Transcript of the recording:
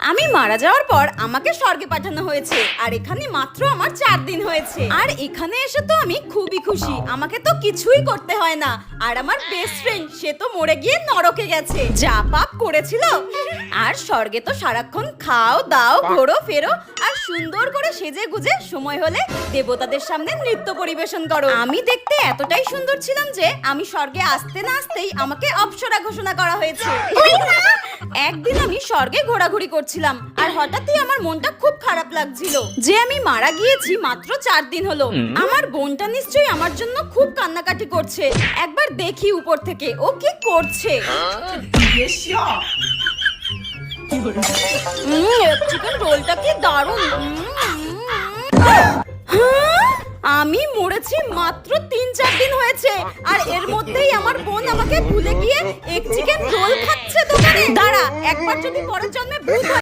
আমি মারা যাওয়ার পর আমাকে স্বর্গে পাঠানো হয়েছে আর এখানে মাত্র আমার 4 দিন হয়েছে। আর এখানে এসে তো আমি খুবই খুশি, আমাকে তো কিছুই করতে হয় না। আর আমার বেস্ট ফ্রেন্ড সে তো মরে গিয়ে নরকে গেছে, যা পাপ করেছিল। আর স্বর্গে তো সারাক্ষণ খাও দাও ঘোরো ফেরো আর সুন্দর করে সেজে গুজে সময় হলে দেবতাদের সামনে নৃত্য পরিবেশন করো। আমি দেখতে এতটাই সুন্দর ছিলাম যে আমি স্বর্গে আসতে না আসতেই আমাকে অপ্সরা ঘোষণা করা হয়েছে। একদিন আমি স্বর্গে ঘোরাঘুরি করছিলাম আর হঠাৎই আমার মনটা খুব খারাপ লাগছিল যে আমি মারা গিয়েছি মাত্র 4 দিন হলো। আমার বোনটা নিশ্চয়ই আমার জন্য খুব কান্নাকাটি করছে, একবার দেখি উপর থেকে ও কি করছে। চিকেন রোলটা কি দারুণ। আমি মরেছি মাত্র 3-4 দিন হয়েছে আর এর মধ্যেই আমার বোন আমাকে ভুলে গিয়ে এক চিকেন রোল খাচ্ছে দোকানে। দাঁড়া, একবার যদি পরের জন্মে ভূত